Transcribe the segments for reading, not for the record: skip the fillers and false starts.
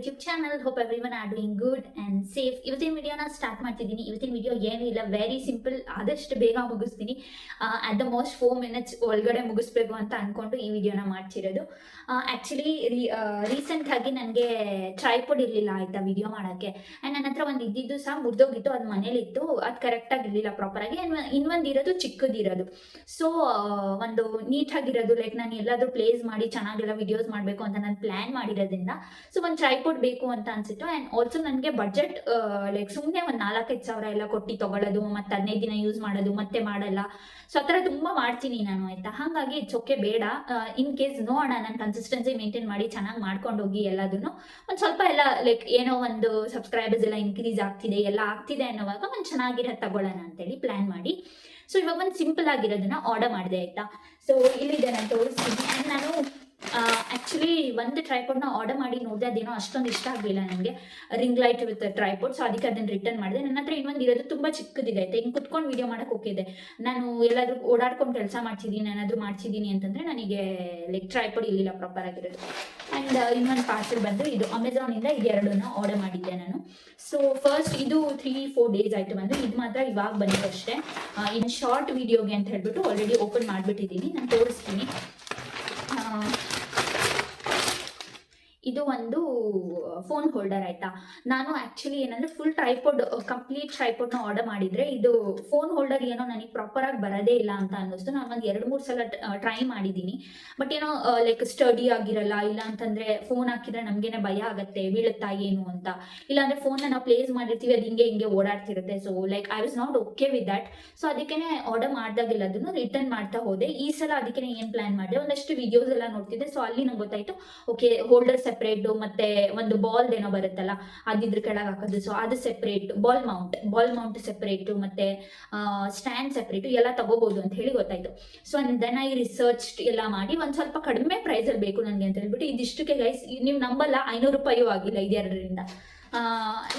YouTube channel. Hope everyone are doing good and safe. ಇವತ್ತಿನ ವಿಡಿಯೋನ start ಮಾಡ್ತಿದ್ದೀನಿ. ಇವತ್ತಿನ ವಿಡಿಯೋ ಏನೂ ಇಲ್ಲ, ವೆರಿ ಸಿಂಪಲ್, ಆದಷ್ಟು ಬೇಗ ಮುಗಿಸ್ತೀನಿ. ಅಟ್ ದ ಮೋಸ್ಟ್ 4 minutes ಒಳಗಡೆ ಮುಗಿಸ್ಬೇಕು ಅಂತ ಅಂದ್ಕೊಂಡು ಈ ವಿಡಿಯೋನ ಮಾಡ್ತಿರೋದು. ಆ್ಯಕ್ಚುಲಿ ರೀಸೆಂಟ್ ಆಗಿ ನನಗೆ ಟ್ರೈಪಾಡ್ ಇರಲಿಲ್ಲ ಆಯಿತಾ ವಿಡಿಯೋ ಮಾಡೋಕ್ಕೆ. ಆ್ಯಂಡ್ ನನ್ನ ಹತ್ರ ಒಂದು ಇದ್ದಿದ್ದು ಸಹ ಮುರಿದೋಗಿತ್ತು, ಅದು ಮನೇಲಿತ್ತು, ಅದು ಕರೆಕ್ಟಾಗಿ ಇರಲಿಲ್ಲ ಪ್ರಾಪರಾಗಿ. ಇನ್ನೊಂದು ಇರೋದು ಚಿಕ್ಕದಿರೋದು. ಸೊ ಒಂದು ನೀಟಾಗಿರೋದು, ಲೈಕ್ ನಾನು ಎಲ್ಲಾದರೂ ಪ್ಲೇಸ್ ಮಾಡಿ ಚೆನ್ನಾಗೆಲ್ಲ ವಿಡಿಯೋಸ್ ಮಾಡಬೇಕು ಅಂತ ನಾನು ಪ್ಲ್ಯಾನ್ ಮಾಡಿರೋದ್ರಿಂದ ಸೊ ಒಂದು ಟ್ರೈಪಾಡ್ ಬೇಕು ಅಂತ ಅನ್ಸಿತ್ತು. ಆ್ಯಂಡ್ ಆಲ್ಸೋ ನನಗೆ ಬಜೆಟ್ ಲೈಕ್ ಸುಮ್ಮನೆ ಒಂದು 4-5 ಸಾವಿರ ಎಲ್ಲ ಕೊಟ್ಟು ತೊಗೊಳ್ಳೋದು, ಮತ್ತು 15 ದಿನ ಯೂಸ್ ಮಾಡೋದು, ಮತ್ತೆ ಮಾಡಲ್ಲ. ಸೊ ಆ ಥರ ತುಂಬ ಮಾಡ್ತೀನಿ ನಾನು ಆಯಿತಾ. ಹಾಗಾಗಿ ಇಟ್ಸ್ ಓಕೆ, ಬೇಡ, ಇನ್ ಕೇಸ್ ನೋಡೋಣ, ನಾನು ಕನ್ಸಿಸ್ಟೆನ್ಸಿ ಮೇಂಟೈನ್ ಮಾಡಿ ಚೆನ್ನಾಗಿ ಮಾಡ್ಕೊಂಡು ಹೋಗಿ ಎಲ್ಲದನ್ನು ಒಂದು ಸ್ವಲ್ಪ ಎಲ್ಲ ಲೈಕ್ ಏನೋ ಒಂದು ಸಬ್ಸ್ಕ್ರೈಬರ್ಸ್ ಎಲ್ಲ ಇನ್ಕ್ರೀಸ್ ಆಗ್ತಿದೆ, ಎಲ್ಲ ಆಗ್ತಿದೆ ಅನ್ನೋವಾಗ ಒಂದು ಚೆನ್ನಾಗಿರೋದು ತಗೊಳ್ಳೋಣ ಅಂತೇಳಿ ಪ್ಲ್ಯಾನ್ ಮಾಡಿ ಸೊ ಇವಾಗ ಒಂದು ಸಿಂಪಲ್ ಆಗಿರೋದನ್ನ ಆರ್ಡರ್ ಮಾಡಿದೆ ಆಯಿತಾ. ಸೊ ಇಲ್ಲಿದೆ, ನಾನು ತೋರಿಸ್ತೀನಿ. ಆ್ಯಂಡ್ ನಾನು ಆ್ಯಕ್ಚುಲಿ ಒಂದು ಟ್ರೈಪಾಡ್ನ ಆರ್ಡರ್ ಮಾಡಿ ನೋಡಿದೆ, ಅದೇನೋ ಅಷ್ಟೊಂದು ಇಷ್ಟ ಆಗಲಿಲ್ಲ ನನಗೆ, ring light with tripod. So ಅದಕ್ಕೆ ಅದನ್ನು ರಿಟರ್ನ್ ಮಾಡಿದೆ. ನನ್ನ ಹತ್ರ ಇನ್ನೊಂದು ಇರೋದು ತುಂಬ ಚಿಕ್ಕದಿದೆ ಆಯ್ತಾ. ಹಿಂಗೆ ಕುತ್ಕೊಂಡು ವೀಡಿಯೋ ಮಾಡೋಕೆ ಹೋಗಿದೆ. ನಾನು ಎಲ್ಲಾದರೂ ಓಡಾಡ್ಕೊಂಡು ಕೆಲಸ ಮಾಡ್ತಿದ್ದೀನಿ, ಏನಾದರೂ ಮಾಡ್ತಿದ್ದೀನಿ ಅಂತಂದರೆ ನನಗೆ ಲೈಕ್ ಟ್ರೈಪಾಡ್ ಇರಲಿಲ್ಲ ಪ್ರಾಪರ್ ಆಗಿರೋದು. ಆ್ಯಂಡ್ ಇನ್ನೊಂದು ಪಾರ್ಸಲ್ ಬಂದು ಇದು ಅಮೆಝಾನಿಂದ, ಇದು ಎರಡನ್ನ ಆರ್ಡರ್ ಮಾಡಿದ್ದೆ ನಾನು. ಸೊ ಫಸ್ಟ್ ಇದು 3-4 ಡೇಸ್ ಆಯಿತು ಬಂದು, ಇದು ಮಾತ್ರ ಇವಾಗ ಬಂದಿತ್ತು ಅಷ್ಟೇ. ಇನ್ನು ಶಾರ್ಟ್ ವೀಡಿಯೋಗೆ ಅಂತ ಹೇಳ್ಬಿಟ್ಟು ಆಲ್ರೆಡಿ ಓಪನ್ ಮಾಡಿಬಿಟ್ಟಿದ್ದೀನಿ, ನಾನು ತೋರಿಸ್ತೀನಿ. ಇದು ಒಂದು ಫೋನ್ ಹೋಲ್ಡರ್ ಆಯಿತಾ. ನಾನು ಆ್ಯಕ್ಚುಲಿ ಏನಂದರೆ ಫುಲ್ ಟ್ರೈಪಾಡ್, ಕಂಪ್ಲೀಟ್ ಟ್ರೈಪಾಡ್ನ ಆರ್ಡರ್ ಮಾಡಿದರೆ ಇದು ಫೋನ್ ಹೋಲ್ಡರ್ ಏನೋ ನನಗೆ ಪ್ರಾಪರಾಗಿ ಬರೋದೇ ಇಲ್ಲ ಅಂತ ಅನ್ನಿಸ್ತು. ನಾನು ಒಂದು 2-3 ಸಲ ಟ್ರೈ ಮಾಡಿದ್ದೀನಿ, ಬಟ್ ಏನೋ ಲೈಕ್ ಸ್ಟಡಿ ಆಗಿರಲ್ಲ. ಇಲ್ಲ ಅಂತಂದರೆ ಫೋನ್ ಹಾಕಿದ್ರೆ ನಮಗೇನೆ ಭಯ ಆಗುತ್ತೆ, ಬೀಳುತ್ತಾ ಏನು ಅಂತ. ಇಲ್ಲಾಂದರೆ ಫೋನ್ನ ನಾವು ಪ್ಲೇಸ್ ಮಾಡಿರ್ತೀವಿ, ಅದು ಹಿಂಗೆ ಓಡಾಡ್ತಿರುತ್ತೆ. So like I was not okay with that. So ಅದಕ್ಕೆ ಆರ್ಡರ್ ಮಾಡಿದಾಗೆಲ್ಲ ಅದನ್ನು ರಿಟರ್ನ್ ಮಾಡ್ತಾ ಹೋದೆ. ಈ ಸಲ ಅದಕ್ಕೆ ಏನು ಪ್ಲ್ಯಾನ್ ಮಾಡಿದೆ, ಒಂದಷ್ಟು ವಿಡಿಯೋಸ್ ಎಲ್ಲ ನೋಡ್ತಿದ್ದೆ. ಸೊ ಅಲ್ಲಿ ನಂಗೆ ಗೊತ್ತಾಯಿತು, ಓಕೆ ಹೋಲ್ಡರ್ ಸೆಪ್ರೇಟು, ಮತ್ತೆ ಒಂದು ಬಾಲ್ ಏನೋ ಬರುತ್ತಲ್ಲ ಅದಿದ್ರ ಕೆಳಗೆ ಹಾಕೋದು, ಸೊ ಅದು ಸೆಪ್ರೇಟ್, ಬಾಲ್ ಮೌಂಟ್ ಸೆಪ್ರೇಟು, ಮತ್ತೆ ಸ್ಟ್ಯಾಂಡ್ ಸೆಪ್ರೇಟು ಎಲ್ಲ ತಗೋಬಹುದು ಅಂತ ಹೇಳಿ ಗೊತ್ತಾಯ್ತು. ಸೊ ದೆನ್ ಐ ರಿಸರ್ಚ್ ಎಲ್ಲ ಮಾಡಿ ಒಂದು ಸ್ವಲ್ಪ ಕಡಿಮೆ ಪ್ರೈಸಲ್ಲಿ ಬೇಕು ನನಗೆ ಅಂತ ಹೇಳ್ಬಿಟ್ಟು ಇದಿಷ್ಟಕ್ಕೆ ಗೈಸ್ ನೀವು ನಂಬಲ್ಲ, 500 ರೂಪಾಯಿಯೂ ಆಗಿಲ್ಲ ಇದೆರಡರಿಂದ.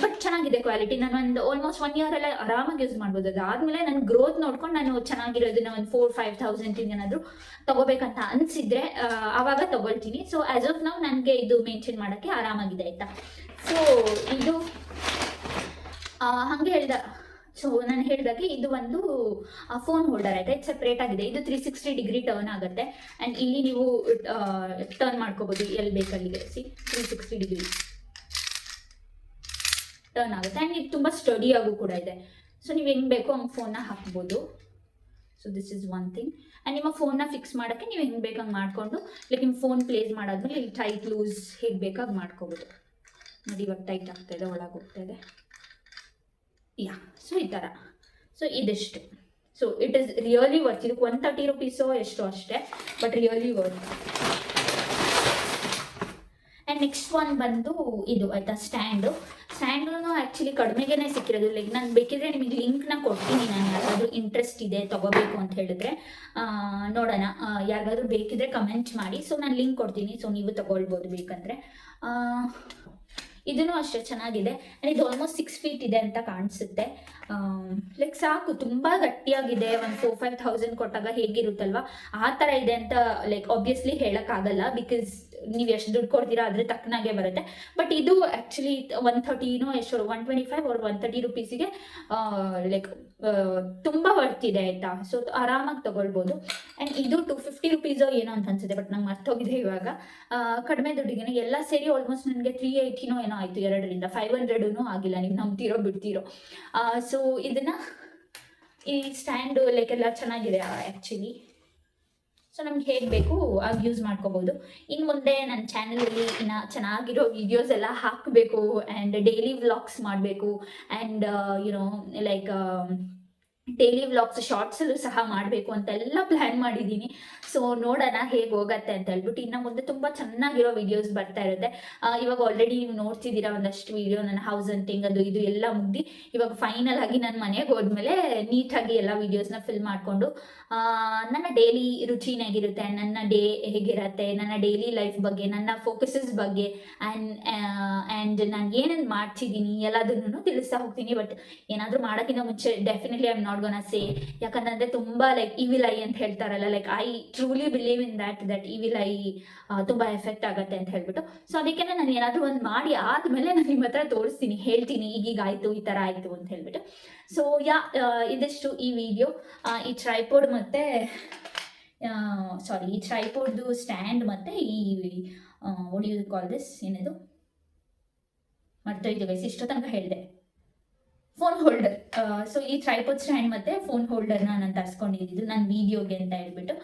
ಬಟ್ ಚೆನ್ನಾಗಿದೆ ಕ್ವಾಲಿಟಿ. ನಾನು ಒಂದು ಆಲ್ಮೋಸ್ಟ್ 1 year ಎಲ್ಲ ಆರಾಮಾಗಿ ಯೂಸ್ ಮಾಡ್ಬೋದು. ಅದಾದಮೇಲೆ ನನ್ನ ಗ್ರೋತ್ ನೋಡ್ಕೊಂಡು ನಾನು ಚೆನ್ನಾಗಿರೋದನ್ನ ಒಂದು 4-5,000 ಏನಾದರೂ ತಗೋಬೇಕಂತ ಅನಿಸಿದ್ರೆ ಆವಾಗ ತಗೊಳ್ತೀನಿ. ಸೊ ಆ್ಯಸ್ ಆಫ್ ನಾವು ನನಗೆ ಇದು ಮೇಂಟೈನ್ ಮಾಡೋಕ್ಕೆ ಆರಾಮಾಗಿದೆ ಆಯಿತಾ. ಸೊ ಇದು ಹಾಗೆ ಹೇಳ್ದ. ಸೊ ನಾನು ಹೇಳಿದಾಗೆ ಇದು ಒಂದು ಫೋನ್ ಹೋಲ್ಡರ್ ಆಯಿತಾ. ಇದು ಸೆಪ್ರೇಟ್ ಆಗಿದೆ. ಇದು 360 ಡಿಗ್ರಿ ಟರ್ನ್ ಆಗುತ್ತೆ. ಆ್ಯಂಡ್ ಇಲ್ಲಿ ನೀವು ಟರ್ನ್ ಮಾಡ್ಕೋಬೋದು ಎಲ್ಲಿ ಬೇಕಲ್ಲಿಗೆ. 360 ಡಿಗ್ರಿ ಟರ್ನ್ ಆಗುತ್ತೆ. ಆ್ಯಂಡ್ ಇದು ತುಂಬ ಸ್ಟಡಿಯಾಗೂ ಕೂಡ ಇದೆ. ಸೊ ನೀವು ಹೆಂಗೆ ಬೇಕೋ ಹಂಗೆ ಫೋನ್ನ ಹಾಕ್ಬೋದು. So this is one thing. And ನಿಮ್ಮ ಫೋನ್ನ ಫಿಕ್ಸ್ ಮಾಡೋಕ್ಕೆ ನೀವು ಹೆಂಗೆ ಬೇಕಂಗೆ ಮಾಡಿಕೊಂಡು ಲೈಕ್ ನಿಮ್ಮ ಫೋನ್ ಪ್ಲೇಸ್ ಮಾಡಾದ್ಮೇಲೆ ಇಲ್ಲಿ ಟೈಟ್ ಲೂಸ್ ಹೇಗೆ ಬೇಕಾಗಿ ಮಾಡ್ಕೋಬೋದು. ನೋಡಿ ಇವಾಗ ಟೈಟ್ ಆಗ್ತಾಯಿದೆ, ಒಳಗೆ ಹೋಗ್ತಾಯಿದೆ. ಯಾ, ಸೊ ಈ ಥರ. ಸೊ ಇದಿಷ್ಟು. So it is really worth. ಇದಕ್ಕೆ 130 ರೂಪೀಸೋ ಎಷ್ಟೋ ಅಷ್ಟೇ, but really worth. And next one ಬಂದು ಇದು ಆಯಿತಾ, ಸ್ಟ್ಯಾಂಡು ಆ್ಯಕ್ಚುಲಿ ಕಡಿಮೆಗೇ ಸಿಕ್ಕಿರೋದು. ಲೈಕ್ ನಾನು ಬೇಕಿದ್ರೆ ನಿಮಗೆ ಲಿಂಕ್ನ ಕೊಡ್ತೀನಿ, ನಾನು ಯಾರಿಗಾದ್ರೂ ಇಂಟ್ರೆಸ್ಟ್ ಇದೆ ತೊಗೋಬೇಕು ಅಂತ ಹೇಳಿದ್ರೆ ನೋಡೋಣ. ಯಾರಿಗಾದ್ರೂ ಬೇಕಿದ್ರೆ ಕಮೆಂಟ್ ಮಾಡಿ. ಸೊ ನಾನು ಲಿಂಕ್ ಕೊಡ್ತೀನಿ, ಸೊ ನೀವು ತೊಗೊಳ್ಬೋದು ಬೇಕಂದರೆ. ಇದೂ ಅಷ್ಟೇ ಚೆನ್ನಾಗಿದೆ. ಆ್ಯಂಡ್ ಇದು ಆಲ್ಮೋಸ್ಟ್ 6 feet ಇದೆ ಅಂತ ಕಾಣಿಸುತ್ತೆ. ಲೈಕ್ ಸಾಕು, ತುಂಬ ಗಟ್ಟಿಯಾಗಿದೆ. ಒಂದು 4-5,000 ಕೊಟ್ಟಾಗ ಹೇಗಿರುತ್ತಲ್ವ ಆ ಥರ ಇದೆ ಅಂತ ಲೈಕ್ ಆಬ್ವಿಯಸ್ಲಿ ಹೇಳೋಕ್ಕಾಗಲ್ಲ, ಬಿಕಾಸ್ ನೀವು ಎಷ್ಟು ದುಡ್ಡು ಕೊಡ್ತೀರಾ ಅದ್ರ ತಕ್ಕನಾಗೆ ಬರುತ್ತೆ. ಬಟ್ ಇದು ಆ್ಯಕ್ಚುಲಿ 130 ಎಷ್ಟು 125 or 130 ರೂಪೀಸಿಗೆ ಲೈಕ್ ತುಂಬ ವರ್ತಿದೆ ಆಯಿತಾ. ಸೊ ಆರಾಮಾಗಿ ತೊಗೊಳ್ಬೋದು. ಆ್ಯಂಡ್ ಇದು 250 ರೂಪೀಸೋ ಏನೋ ಅಂತ ಅನ್ಸುತ್ತೆ, ಬಟ್ ನಂಗೆ ಮರ್ತೋಗಿದೆ ಇವಾಗ. ಕಡಿಮೆ ದುಡ್ಡಿಗೆ ಎಲ್ಲ ಸೇರಿ ಆಲ್ಮೋಸ್ಟ್ ನನಗೆ 380 ಏನೋ ಆಯಿತು ಎರಡರಿಂದ. 500 ಆಗಿಲ್ಲ, ನೀವು ನಂಬ್ತಿರೋ ಬಿಡ್ತಿರೋ. ಸೊ ಇದನ್ನು ಈ ಸ್ಟ್ಯಾಂಡು ಲೈಕ್ ಎಲ್ಲ ಚೆನ್ನಾಗಿದೆ ಆ್ಯಕ್ಚುಲಿ. ಸೊ ನಮ್ಗೆ ಹೇಗೆ ಬೇಕು ಆಗ ಯೂಸ್ ಮಾಡ್ಕೋಬೋದು. ಇನ್ನು ಮುಂದೆ ನನ್ನ ಚಾನಲಲ್ಲಿ ಇನ್ನು ಚೆನ್ನಾಗಿರೋ ವೀಡಿಯೋಸ್ ಎಲ್ಲ ಹಾಕಬೇಕು, ಆ್ಯಂಡ್ ಡೈಲಿ ವ್ಲಾಗ್ಸ್ ಮಾಡಬೇಕು, and you know like daily vlogs ಶಾರ್ಟ್ಸಲ್ಲೂ ಸಹ ಮಾಡಬೇಕು ಅಂತೆಲ್ಲ ಪ್ಲ್ಯಾನ್ ಮಾಡಿದ್ದೀನಿ. ಸೊ ನೋಡೋಣ ಹೇಗೆ ಹೋಗುತ್ತೆ ಅಂತ ಹೇಳ್ಬಿಟ್ಟು. ಇನ್ನು ಮುಂದೆ ತುಂಬ ಚೆನ್ನಾಗಿರೋ ವೀಡಿಯೋಸ್ ಬರ್ತಾ ಇರುತ್ತೆ. ಇವಾಗ ಆಲ್ರೆಡಿ ನೀವು ನೋಡ್ತಿದ್ದೀರಾ ಒಂದಷ್ಟು ವೀಡಿಯೋ, ನನ್ನ ಹೌಸ್ ಹಂಟಿಂಗ್ ಅದು ಇದು ಎಲ್ಲ ಮುಗ್ದು ಇವಾಗ ಫೈನಲ್ ಆಗಿ ನನ್ನ ಮನೆಗೆ ಹೋದ್ಮೇಲೆ ನೀಟಾಗಿ ಎಲ್ಲ ವೀಡಿಯೋಸ್ನ ಫಿಲ್ ಮಾಡಿಕೊಂಡು ನನ್ನ ಡೈಲಿ ರುಟೀನ್ ಹೇಗಿರುತ್ತೆ, ನನ್ನ ಡೇ ಹೇಗಿರುತ್ತೆ, ನನ್ನ ಡೈಲಿ ಲೈಫ್ ಬಗ್ಗೆ, ನನ್ನ ಫೋಕಸಸ್ ಬಗ್ಗೆ, ಆ್ಯಂಡ್ ನಾನು ಏನೇನು ಮಾಡ್ತಿದ್ದೀನಿ ಎಲ್ಲದನ್ನು ತಿಳಿಸ್ತಾ ಹೋಗ್ತೀನಿ. ಬಟ್ ಏನಾದರೂ ಮಾಡೋಕ್ಕಿಂತ ಮುಂಚೆ definitely I am not not gonna say. ಯಾಕಂತಂದರೆ ತುಂಬ ಲೈಕ್ ಇವಿಲ್ ಐ ಅಂತ ಹೇಳ್ತಾರಲ್ಲ, like I truly believe in that evil eye ತುಂಬ ಎಫೆಕ್ಟ್ ಆಗುತ್ತೆ ಅಂತ ಹೇಳ್ಬಿಟ್ಟು. ಸೊ ಅದಕ್ಕೆ ನಾನು ಏನಾದರೂ ಒಂದು ಮಾಡಿ ಆದಮೇಲೆ ನಾನು ನಿಮ್ಮ ಹತ್ರ ತೋರಿಸ್ತೀನಿ, ಹೇಳ್ತೀನಿ ಈಗೀಗ ಆಯಿತು, ಈ ಥರ ಆಯಿತು ಅಂತ ಹೇಳ್ಬಿಟ್ಟು. ಸೊ ಇದಿಷ್ಟು ಈ ವಿಡಿಯೋ. ಈ ಟ್ರೈಪೋಡ್ ಮತ್ತು ಈ ಟ್ರೈಪೋಡ್ದು ಸ್ಟ್ಯಾಂಡ್ ಮತ್ತು ಈ ವಾಟ್ ಯು ಕಾಲ್ ದಿಸ್, ಏನಿದು ಮರ್ತೋಯ್ತು ಗೈಸ್, ಇಷ್ಟು ತನಕ ಹೇಳಿದೆ, ಫೋನ್ ಹೋಲ್ಡರ್. ಸೊ ಈ ಟ್ರೈಪೋಡ್ ಸ್ಟ್ಯಾಂಡ್ ಮತ್ತು ಫೋನ್ ಹೋಲ್ಡರ್ನ ನಾನು ತರಿಸ್ಕೊಂಡಿದ್ದು ನನ್ನ ವೀಡಿಯೋಗೆ ಅಂತ ಹೇಳ್ಬಿಟ್ಟು.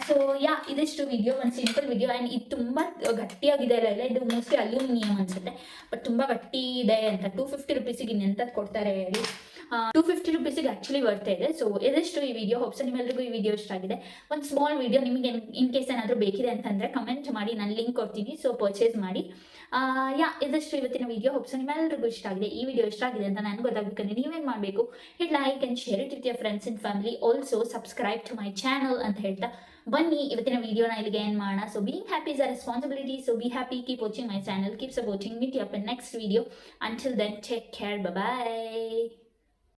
ಸೊ ಇದಿಷ್ಟು ವಿಡಿಯೋ, ಒಂದು ಸಿಂಪಲ್ ವಿಡಿಯೋ. ಆ್ಯಂಡ್ ಇದು ತುಂಬ ಗಟ್ಟಿಯಾಗಿದೆ ಅಲ್ಲ, ಇದು ಮೋಸ್ಟ್ಲಿ ಅಲ್ಯೂಮಿನಿಯಂ ಅನಿಸುತ್ತೆ, ಬಟ್ ತುಂಬ ಗಟ್ಟಿ ಇದೆ ಅಂತ. 250 ರುಪೀಸಿಗೆ ಇನ್ನೆಂಥದ್ದು ಕೊಡ್ತಾರೆ ಹೇಳಿ. 250 ರುಪೀಸಿಗೆ ಆ್ಯಕ್ಚುಲಿ ಬರ್ತಾ ಇದೆ. ಸೊ ಇದಿಷ್ಟು ಈ ವಿಡಿಯೋ. ಹೋಪ್ಸ್ ನಿಮ್ಮೆಲ್ಲರಿಗೂ ಈ ವಿಡಿಯೋ ಇಷ್ಟ ಆಗಿದೆ. ಒಂದು ಸ್ಮಾಲ್ ವಿಡಿಯೋ, ನಿಮಗೆ ಇನ್ ಕೇಸ್ ಏನಾದರೂ ಬೇಕಿದೆ ಅಂತಂದರೆ ಕಮೆಂಟ್ ಮಾಡಿ, ನಾನು ಲಿಂಕ್ ಕೊಡ್ತೀನಿ, ಸೊ ಪರ್ಚೇಸ್ ಮಾಡಿ. ಇದಿಷ್ಟು ಇವತ್ತಿನ ವಿಡಿಯೋ. ಹೋಪ್ಸ್ ನಿಮ್ಮೆಲ್ಲರಿಗೂ ಇಷ್ಟ ಆಗಿದೆ. ಈ ವಿಡಿಯೋ ಇಷ್ಟ ಆಗಿದೆ ಅಂತ ನನಗೆ ಗೊತ್ತಾಗಬೇಕಂದ್ರೆ ನೀವೇನು ಮಾಡಬೇಕು, hit like and share it with your friends and family. Also subscribe to my channel ಅಂತ ಹೇಳ್ತಾ ಬನ್ನಿ ಇವತ್ತಿನ ವಿಡಿಯೋನ ಇಲ್ಲಿಗೆ ಏನು ಮಾಡೋಣ. So being happy is a responsibility. So be happy, keep watching my channel, keep supporting, meet you up in next video. Until then, take care. Bye bye.